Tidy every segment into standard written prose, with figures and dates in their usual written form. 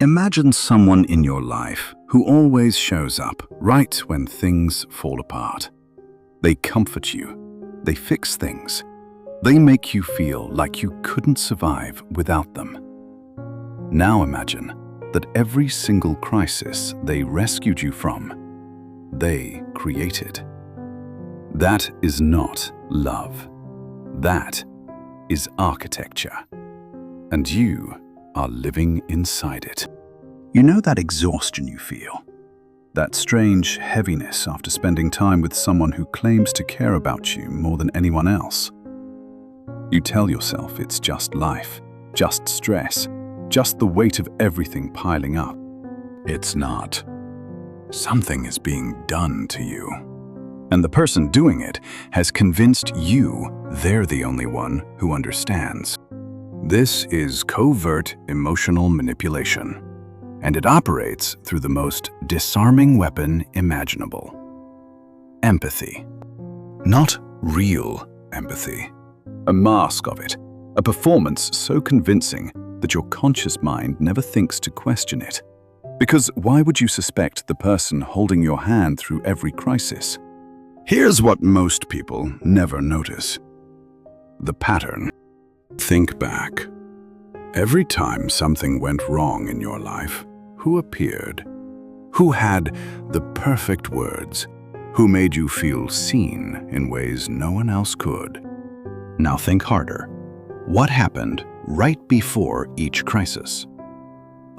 Imagine someone in your life who always shows up right when things fall apart. They comfort you. They fix things. They make you feel like you couldn't survive without them. Now imagine that every single crisis they rescued you from, they created. That is not love. That is architecture. And you are living inside it. You know that exhaustion you feel? That strange heaviness after spending time with someone who claims to care about you more than anyone else? You tell yourself it's just life, just stress, just the weight of everything piling up. It's not. Something is being done to you. And the person doing it has convinced you they're the only one who understands. This is covert emotional manipulation, and it operates through the most disarming weapon imaginable: empathy. Not real empathy. A mask of it, a performance so convincing that your conscious mind never thinks to question it. Because why would you suspect the person holding your hand through every crisis? Here's what most people never notice: the pattern. Think back. Every time something went wrong in your life, who appeared? Who had the perfect words? Who made you feel seen in ways no one else could? Now think harder. What happened right before each crisis?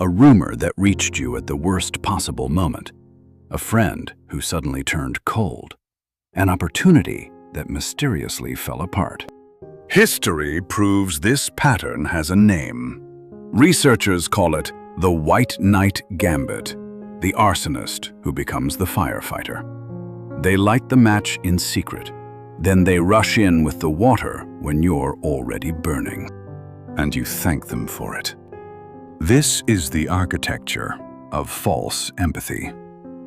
A rumor that reached you at the worst possible moment. A friend who suddenly turned cold. An opportunity that mysteriously fell apart. History proves this pattern has a name. Researchers call it the Knight Gambit, the Arsonist who becomes the Firefighter. They light the match in secret. Then they rush in with the water when you're already burning. And you thank them for it. This is the architecture of false empathy.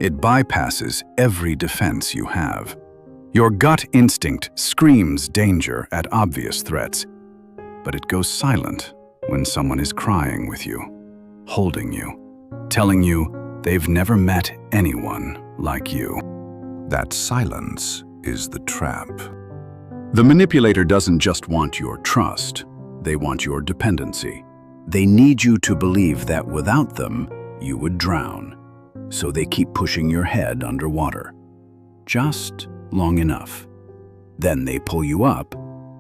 It bypasses every defense you have. Your gut instinct screams danger at obvious threats, but it goes silent when someone is crying with you, holding you, telling you they've never met anyone like you. That silence is the trap. The manipulator doesn't just want your trust, they want your dependency. They need you to believe that without them, you would drown. So they keep pushing your head underwater. Just long enough. Then they pull you up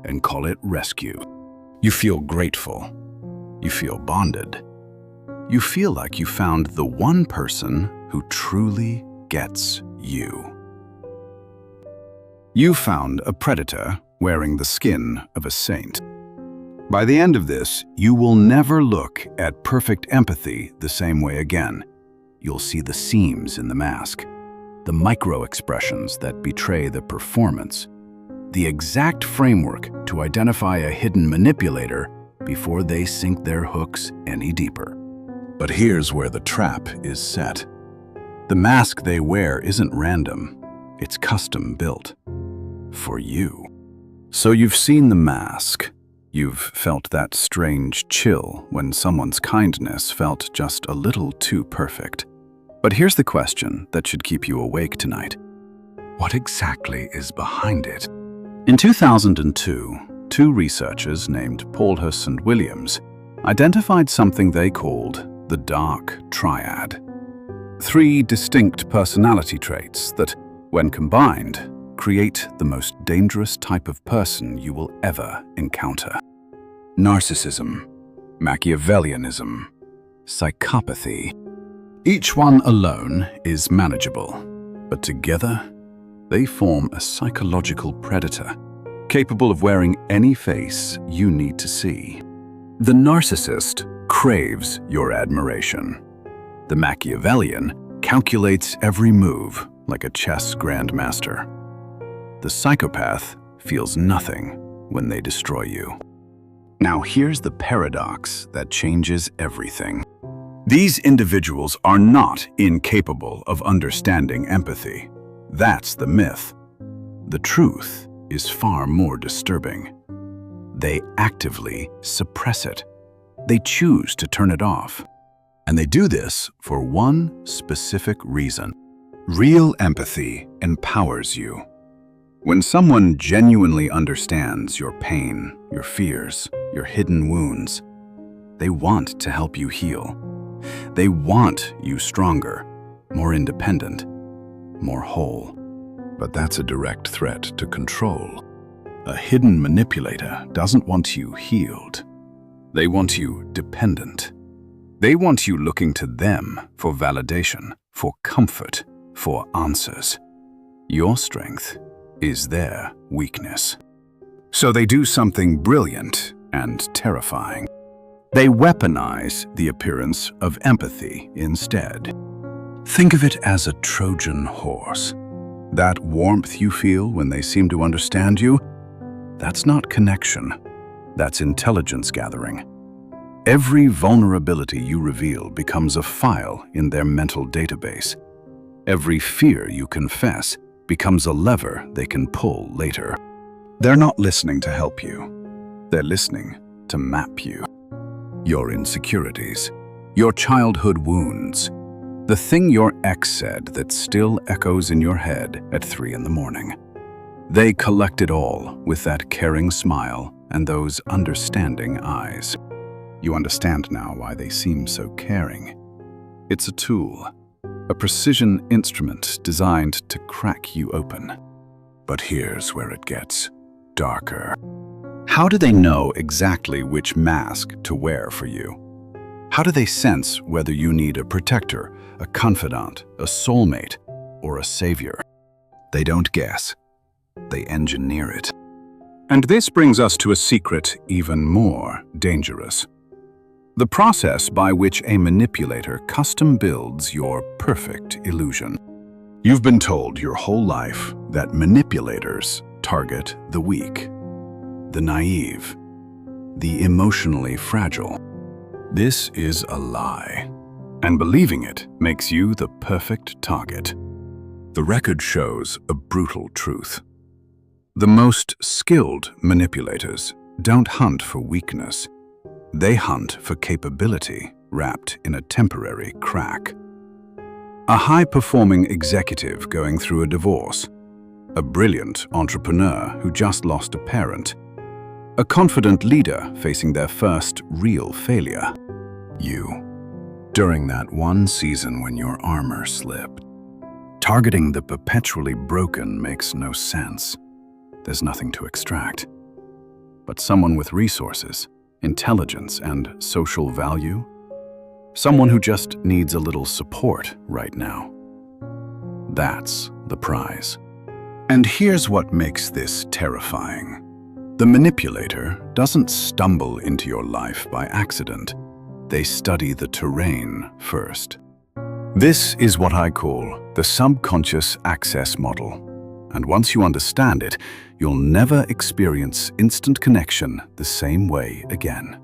and call it rescue. You feel grateful. You feel bonded. You feel like you found the one person who truly gets you. You found a predator wearing the skin of a saint. By the end of this, you will never look at perfect empathy the same way again. You'll see the seams in the mask, the micro-expressions that betray the performance, the exact framework to identify a hidden manipulator before they sink their hooks any deeper. But here's where the trap is set. The mask they wear isn't random, it's custom built for you. So you've seen the mask. You've felt that strange chill when someone's kindness felt just a little too perfect. But here's the question that should keep you awake tonight. What exactly is behind it? In 2002, two researchers named Paulhus and Williams identified something they called the Dark Triad. 3 distinct personality traits that, when combined, create the most dangerous type of person you will ever encounter. Narcissism, Machiavellianism, Psychopathy. Each one alone is manageable, but together they form a psychological predator, capable of wearing any face you need to see. The narcissist craves your admiration. The Machiavellian calculates every move like a chess grandmaster. The psychopath feels nothing when they destroy you. Now here's the paradox that changes everything. These individuals are not incapable of understanding empathy. That's the myth. The truth is far more disturbing. They actively suppress it. They choose to turn it off. And they do this for one specific reason. Real empathy empowers you. When someone genuinely understands your pain, your fears, your hidden wounds, they want to help you heal. They want you stronger, more independent, more whole. But that's a direct threat to control. A hidden manipulator doesn't want you healed. They want you dependent. They want you looking to them for validation, for comfort, for answers. Your strength is their weakness. So they do something brilliant and terrifying. They weaponize the appearance of empathy instead. Think of it as a Trojan horse. That warmth you feel when they seem to understand you, that's not connection. That's intelligence gathering. Every vulnerability you reveal becomes a file in their mental database. Every fear you confess becomes a lever they can pull later. They're not listening to help you. They're listening to map you. Your insecurities, your childhood wounds, the thing your ex said that still echoes in your head at 3 in the morning. They collect it all with that caring smile and those understanding eyes. You understand now why they seem so caring. It's a tool, a precision instrument designed to crack you open. But here's where it gets darker. How do they know exactly which mask to wear for you? How do they sense whether you need a protector, a confidant, a soulmate, or a savior? They don't guess. They engineer it. And this brings us to a secret even more dangerous. The process by which a manipulator custom builds your perfect illusion. You've been told your whole life that manipulators target the weak, the naive, the emotionally fragile. This is a lie, and believing it makes you the perfect target. The record shows a brutal truth. The most skilled manipulators don't hunt for weakness. They hunt for capability wrapped in a temporary crack. A high-performing executive going through a divorce, a brilliant entrepreneur who just lost a parent, a confident leader facing their first real failure. You, during that one season when your armor slipped. Targeting the perpetually broken makes no sense. There's nothing to extract. But someone with resources, intelligence, and social value, someone who just needs a little support right now. That's the prize. And here's what makes this terrifying. The manipulator doesn't stumble into your life by accident. They study the terrain first. This is what I call the subconscious access model. And once you understand it, you'll never experience instant connection the same way again.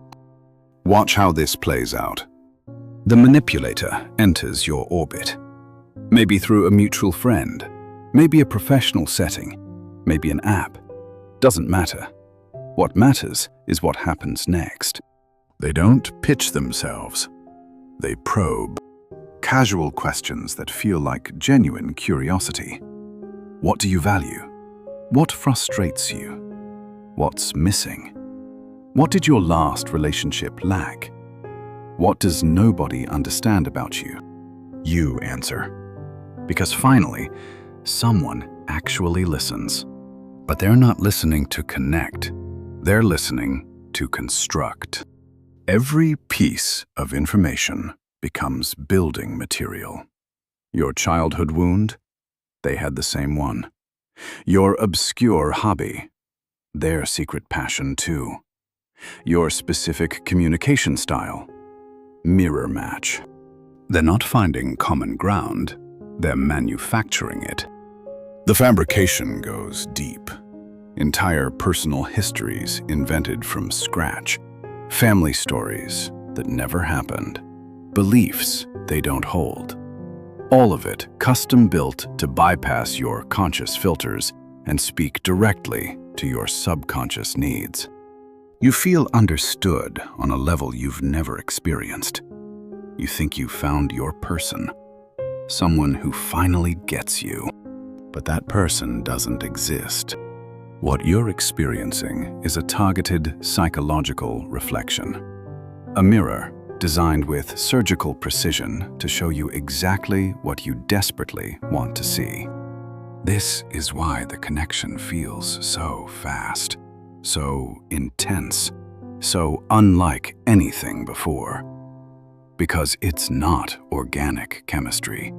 Watch how this plays out. The manipulator enters your orbit. Maybe through a mutual friend, maybe a professional setting, maybe an app. Doesn't matter. What matters is what happens next. They don't pitch themselves. They probe. Casual questions that feel like genuine curiosity. What do you value? What frustrates you? What's missing? What did your last relationship lack? What does nobody understand about you? You answer. Because finally, someone actually listens. But they're not listening to connect. They're listening to construct. Every piece of information becomes building material. Your childhood wound? They had the same one. Your obscure hobby? Their secret passion too. Your specific communication style? Mirror match. They're not finding common ground. They're manufacturing it. The fabrication goes deep. Entire personal histories invented from scratch. Family stories that never happened. Beliefs they don't hold. All of it custom-built to bypass your conscious filters and speak directly to your subconscious needs. You feel understood on a level you've never experienced. You think you found your person, someone who finally gets you. But that person doesn't exist. What you're experiencing is a targeted psychological reflection. A mirror designed with surgical precision to show you exactly what you desperately want to see. This is why the connection feels so fast, so intense, so unlike anything before. Because it's not organic chemistry.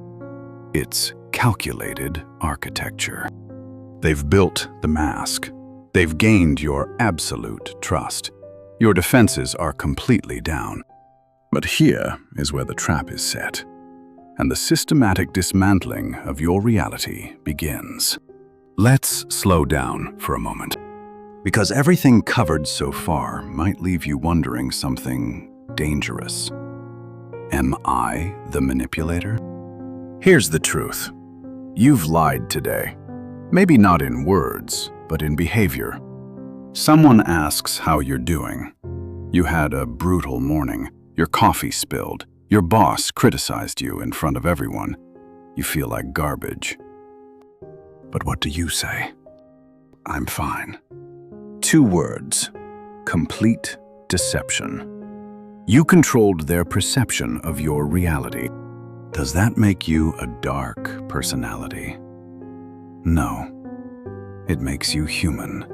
It's calculated architecture. They've built the mask. They've gained your absolute trust. Your defenses are completely down. But here is where the trap is set, and the systematic dismantling of your reality begins. Let's slow down for a moment, because everything covered so far might leave you wondering something dangerous. Am I the manipulator? Here's the truth. You've lied today. Maybe not in words, but in behavior. Someone asks how you're doing. You had a brutal morning. Your coffee spilled. Your boss criticized you in front of everyone. You feel like garbage. But what do you say? I'm fine. 2 words. Complete deception. You controlled their perception of your reality. Does that make you a dark personality? No. It makes you human.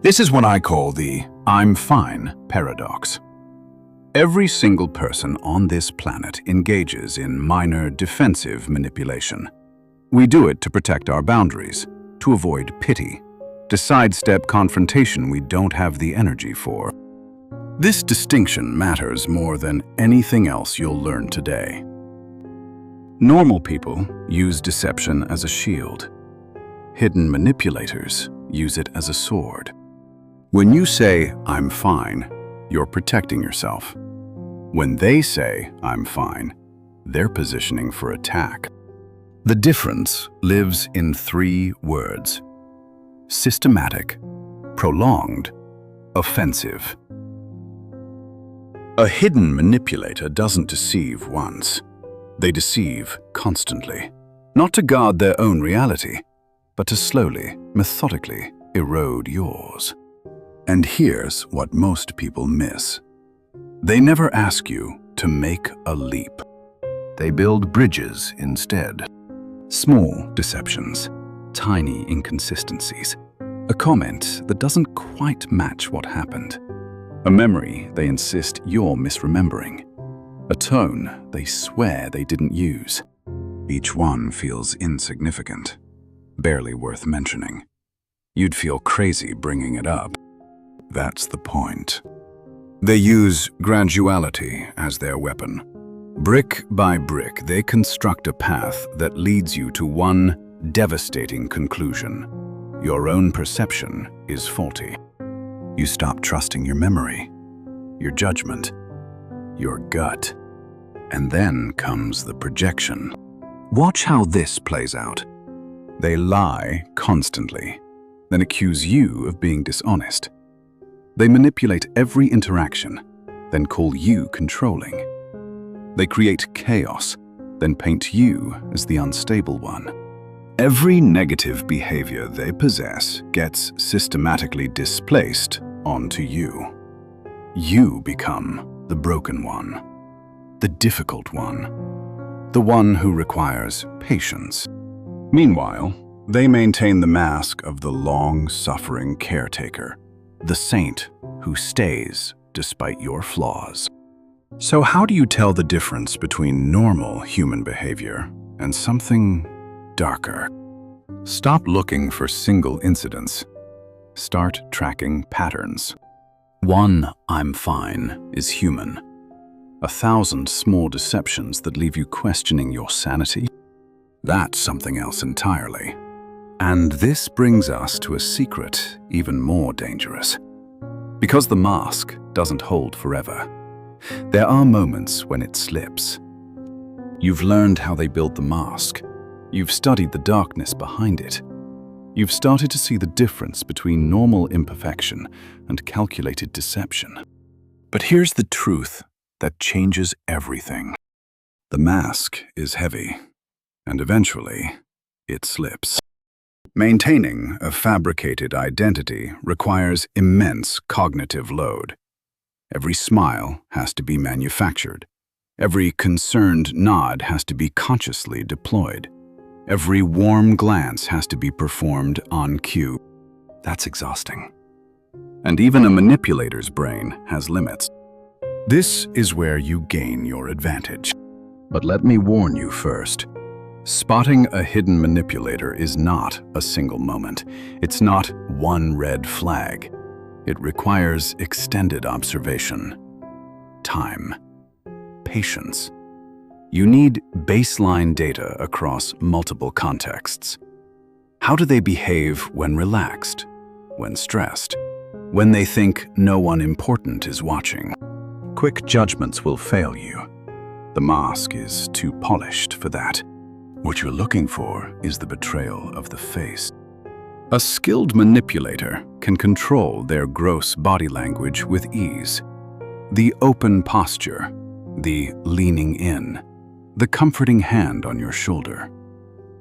This is what I call the "I'm fine" paradox. Every single person on this planet engages in minor defensive manipulation. We do it to protect our boundaries, to avoid pity, to sidestep confrontation we don't have the energy for. This distinction matters more than anything else you'll learn today. Normal people use deception as a shield. Hidden manipulators use it as a sword. When you say, "I'm fine," you're protecting yourself. When they say, "I'm fine," they're positioning for attack. The difference lives in 3 words: systematic, prolonged, offensive. A hidden manipulator doesn't deceive once. They deceive constantly, not to guard their own reality, but to slowly, methodically erode yours. And here's what most people miss. They never ask you to make a leap. They build bridges instead. Small deceptions, tiny inconsistencies, a comment that doesn't quite match what happened, a memory they insist you're misremembering, a tone they swear they didn't use. Each one feels insignificant, barely worth mentioning. You'd feel crazy bringing it up. That's the point. They use graduality as their weapon. Brick by brick, they construct a path that leads you to one devastating conclusion. Your own perception is faulty. You stop trusting your memory, your judgment, your gut. And then comes the projection. Watch how this plays out. They lie constantly, then accuse you of being dishonest. They manipulate every interaction, then call you controlling. They create chaos, then paint you as the unstable one. Every negative behavior they possess gets systematically displaced onto you. You become the broken one, the difficult one, the one who requires patience. Meanwhile, they maintain the mask of the long-suffering caretaker, the saint who stays despite your flaws. So how do you tell the difference between normal human behavior and something darker? Stop looking for single incidents. Start tracking patterns. One "I'm fine" is human. 1,000 small deceptions that leave you questioning your sanity? That's something else entirely. And this brings us to a secret even more dangerous. Because the mask doesn't hold forever, there are moments when it slips. You've learned how they built the mask. You've studied the darkness behind it. You've started to see the difference between normal imperfection and calculated deception. But here's the truth that changes everything. The mask is heavy, and eventually, it slips. Maintaining a fabricated identity requires immense cognitive load. Every smile has to be manufactured. Every concerned nod has to be consciously deployed. Every warm glance has to be performed on cue. That's exhausting. And even a manipulator's brain has limits. This is where you gain your advantage. But let me warn you first. Spotting a hidden manipulator is not a single moment. It's not one red flag. It requires extended observation, time, patience. You need baseline data across multiple contexts. How do they behave when relaxed, when stressed, when they think no one important is watching? Quick judgments will fail you. The mask is too polished for that. What you're looking for is the betrayal of the face. A skilled manipulator can control their gross body language with ease. The open posture, the leaning in, the comforting hand on your shoulder.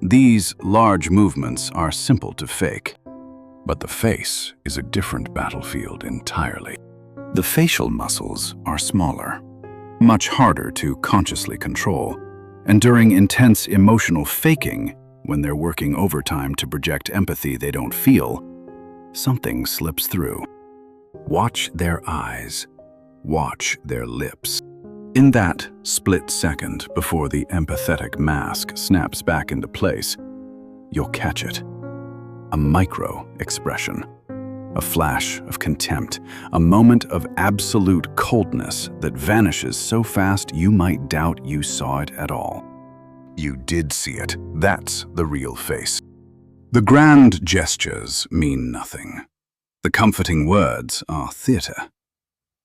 These large movements are simple to fake, but the face is a different battlefield entirely. The facial muscles are smaller, much harder to consciously control, and during intense emotional faking, when they're working overtime to project empathy they don't feel, something slips through. Watch their eyes. Watch their lips. In that split second before the empathetic mask snaps back into place, you'll catch it. A micro-expression. A flash of contempt. A moment of absolute coldness that vanishes so fast you might doubt you saw it at all. You did see it. That's the real face. The grand gestures mean nothing. The comforting words are theater.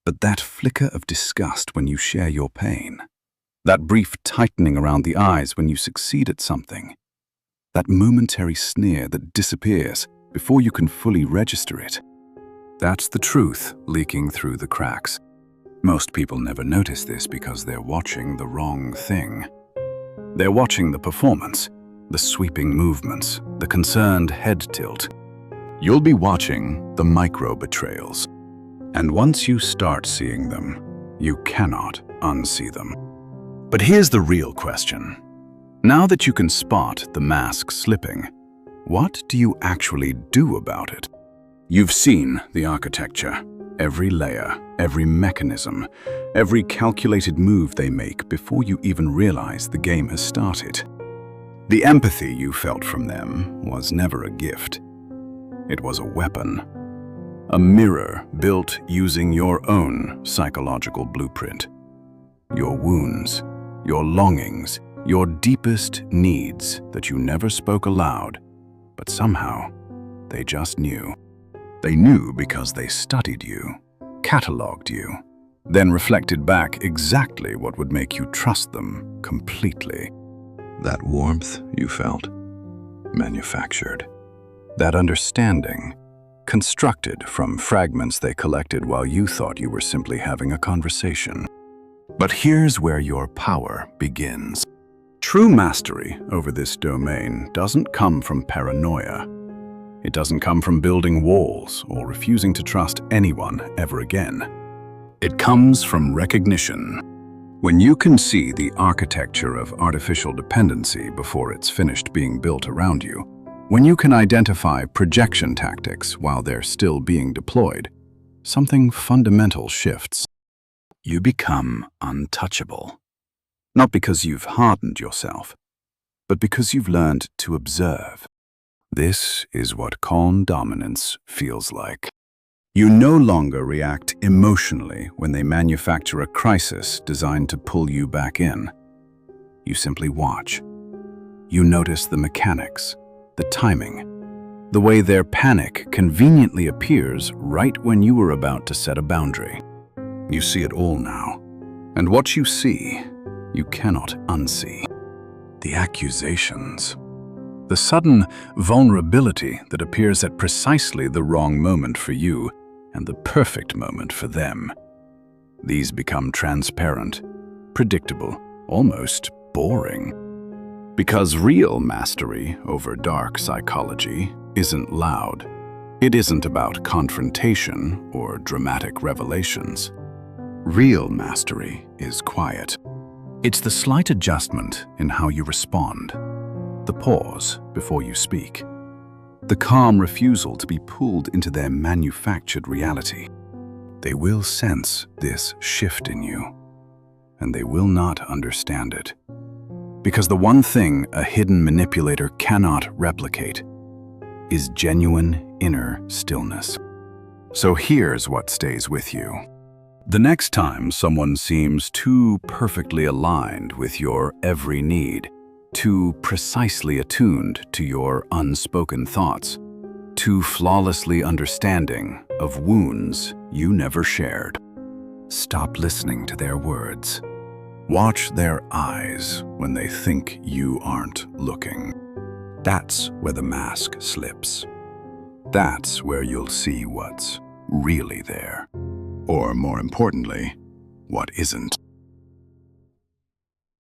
But that flicker of disgust when you share your pain, that brief tightening around the eyes when you succeed at something, that momentary sneer that disappears before you can fully register it, that's the truth leaking through the cracks. Most people never notice this because they're watching the wrong thing. They're watching the performance, the sweeping movements, the concerned head tilt. You'll be watching the micro-betrayals. And once you start seeing them, you cannot unsee them. But here's the real question. Now that you can spot the mask slipping, what do you actually do about it? You've seen the architecture, every layer, every mechanism, every calculated move they make before you even realize the game has started. The empathy you felt from them was never a gift. It was a weapon. A mirror built using your own psychological blueprint. Your wounds, your longings, your deepest needs that you never spoke aloud, but somehow they just knew. They knew because they studied you, cataloged you, then reflected back exactly what would make you trust them completely. That warmth you felt, manufactured. That understanding, constructed from fragments they collected while you thought you were simply having a conversation. But here's where your power begins. True mastery over this domain doesn't come from paranoia. It doesn't come from building walls or refusing to trust anyone ever again. It comes from recognition. When you can see the architecture of artificial dependency before it's finished being built around you, when you can identify projection tactics while they're still being deployed, something fundamental shifts. You become untouchable. Not because you've hardened yourself, but because you've learned to observe. This is what calm dominance feels like. You no longer react emotionally when they manufacture a crisis designed to pull you back in. You simply watch. You notice the mechanics, the timing, the way their panic conveniently appears right when you were about to set a boundary. You see it all now, and what you see, you cannot unsee. The accusations. The sudden vulnerability that appears at precisely the wrong moment for you and the perfect moment for them. These become transparent, predictable, almost boring. Because real mastery over dark psychology isn't loud. It isn't about confrontation or dramatic revelations. Real mastery is quiet. It's the slight adjustment in how you respond, the pause before you speak, the calm refusal to be pulled into their manufactured reality. They will sense this shift in you, and they will not understand it. Because the one thing a hidden manipulator cannot replicate is genuine inner stillness. So here's what stays with you. The next time someone seems too perfectly aligned with your every need, too precisely attuned to your unspoken thoughts, too flawlessly understanding of wounds you never shared, stop listening to their words. Watch their eyes when they think you aren't looking. That's where the mask slips. That's where you'll see what's really there. Or more importantly, what isn't.